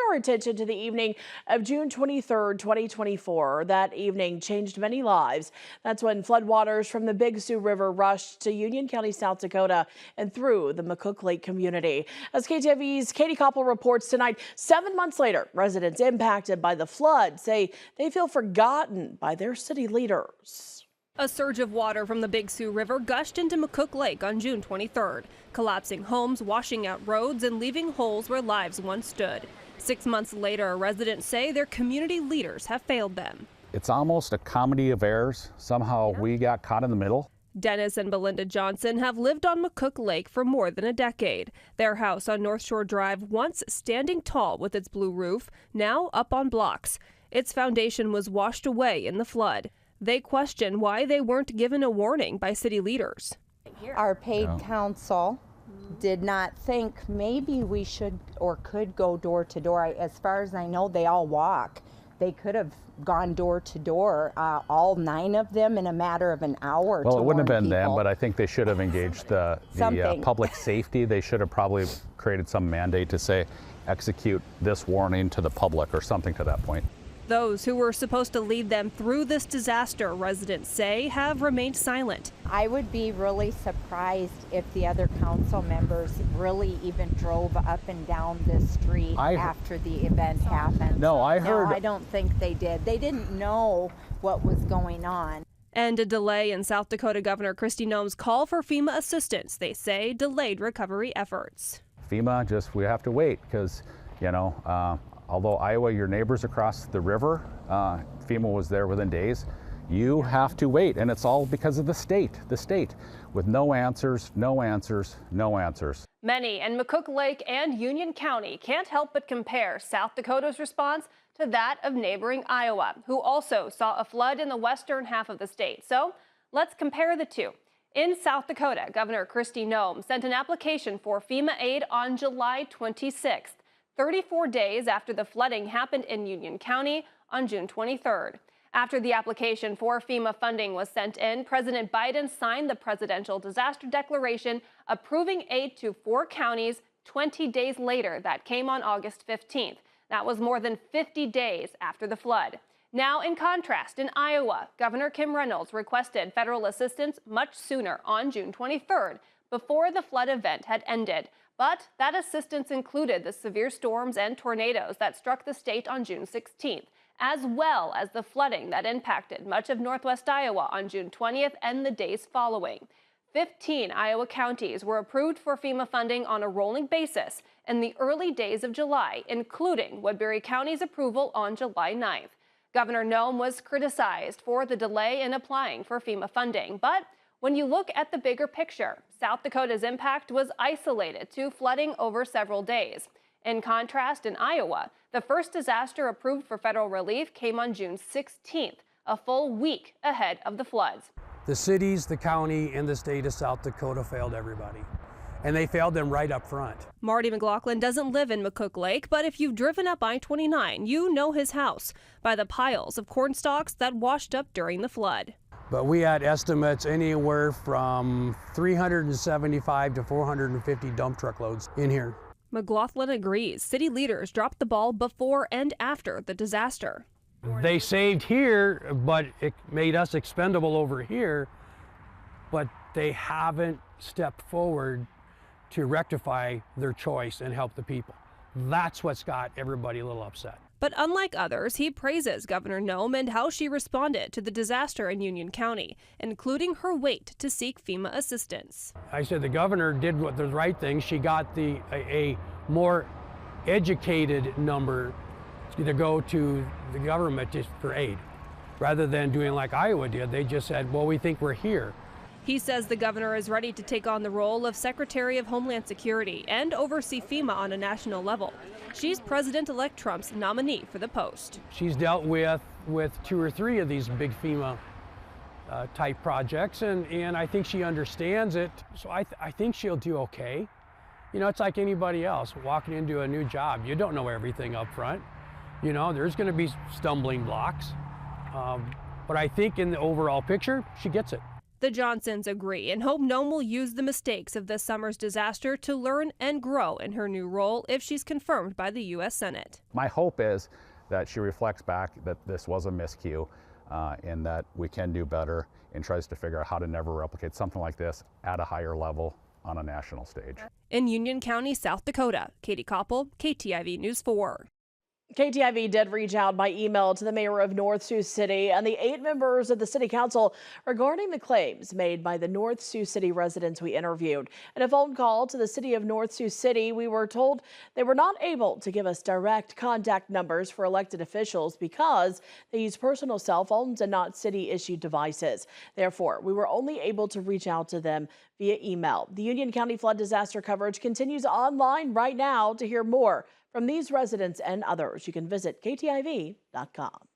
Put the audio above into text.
our attention to the evening of June 23rd, 2024. That evening changed many lives. That's when floodwaters from the Big Sioux River rushed to Union County, South Dakota, and through the McCook Lake community. As KTV's Katie Koppel reports tonight, 7 months later, residents impacted by the flood say they feel forgotten by their city leaders. A surge of water from the Big Sioux River gushed into McCook Lake on June 23rd, collapsing homes, washing out roads, and leaving holes where lives once stood. 6 months later, residents say their community leaders have failed them. It's almost a comedy of errors. Somehow we got caught in the middle. Dennis and Belinda Johnson have lived on McCook Lake for more than a decade. Their house on North Shore Drive, once standing tall with its blue roof, now up on blocks. Its foundation was washed away in the flood. They question why they weren't given a warning by city leaders. Our paid council did not think maybe we should or could go door to door. As far as I know, they all walk. They could have gone door to door, all 9 of them, in a matter of an hour. Well, it wouldn't have been people. them, but I think they should have engaged the public safety. They should have probably created some mandate to say, execute this warning to the public or something to that point. Those who were supposed to lead them through this disaster, residents say, have remained silent. I would be really surprised if the other council members really even drove up and down this street after the event happened. No, I don't think they did. They didn't know what was going on. And a delay in South Dakota Governor Kristi Noem's call for FEMA assistance, they say, delayed recovery efforts. FEMA, we have to wait because, although Iowa, your neighbors across the river, FEMA was there within days. You have to wait, and it's all because of the state, with no answers, no answers, no answers. Many in McCook Lake and Union County can't help but compare South Dakota's response to that of neighboring Iowa, who also saw a flood in the western half of the state. So let's compare the two. In South Dakota, Governor Kristi Noem sent an application for FEMA aid on July 26th. 34 days after the flooding happened in Union County on June 23rd. After the application for FEMA funding was sent in, President Biden signed the presidential disaster declaration approving aid to 4 counties 20 days later. That came on August 15th. That was more than 50 days after the flood. Now, in contrast, in Iowa, Governor Kim Reynolds requested federal assistance much sooner on June 23rd, before the flood event had ended. But that assistance included the severe storms and tornadoes that struck the state on June 16th, as well as the flooding that impacted much of northwest Iowa on June 20th and the days following. 15 Iowa counties were approved for FEMA funding on a rolling basis in the early days of July, including Woodbury County's approval on July 9th. Governor Noem was criticized for the delay in applying for FEMA funding, but when you look at the bigger picture, South Dakota's impact was isolated to flooding over several days. In contrast, in Iowa, the first disaster approved for federal relief came on June 16th, a full week ahead of the floods. The cities, the county, and the state of South Dakota failed everybody. And they failed them right up front. Marty McLaughlin doesn't live in McCook Lake, but if you've driven up I-29, you know his house by the piles of corn stalks that washed up during the flood. But we had estimates anywhere from 375 to 450 dump truckloads in here. McLaughlin agrees city leaders dropped the ball before and after the disaster. They saved here, but it made us expendable over here, but they haven't stepped forward to rectify their choice and help the people. That's what's got everybody a little upset. But unlike others, he praises Governor Noem and how she responded to the disaster in Union County, including her wait to seek FEMA assistance. I said the governor did what the right thing. She got a more educated number to go to the government for aid, rather than doing like Iowa did. They just said, well, we think we're here. He says the governor is ready to take on the role of Secretary of Homeland Security and oversee FEMA on a national level. She's President-elect Trump's nominee for the post. She's dealt with 2 or 3 of these big FEMA type projects, and I think she understands it. So I think she'll do okay. It's like anybody else walking into a new job. You don't know everything up front. There's going to be stumbling blocks. But I think in the overall picture, she gets it. The Johnsons agree and hope Noem will use the mistakes of this summer's disaster to learn and grow in her new role if she's confirmed by the U.S. Senate. My hope is that she reflects back that this was a miscue and that we can do better and tries to figure out how to never replicate something like this at a higher level on a national stage. In Union County, South Dakota, Katie Koppel, KTIV News 4. KTIV did reach out by email to the mayor of North Sioux City and the 8 members of the city council regarding the claims made by the North Sioux City residents we interviewed. In a phone call to the city of North Sioux City, we were told they were not able to give us direct contact numbers for elected officials because they use personal cell phones and not city-issued devices. Therefore, we were only able to reach out to them via email. The Union County flood disaster coverage continues online right now. To hear more from these residents and others, you can visit KTIV.com.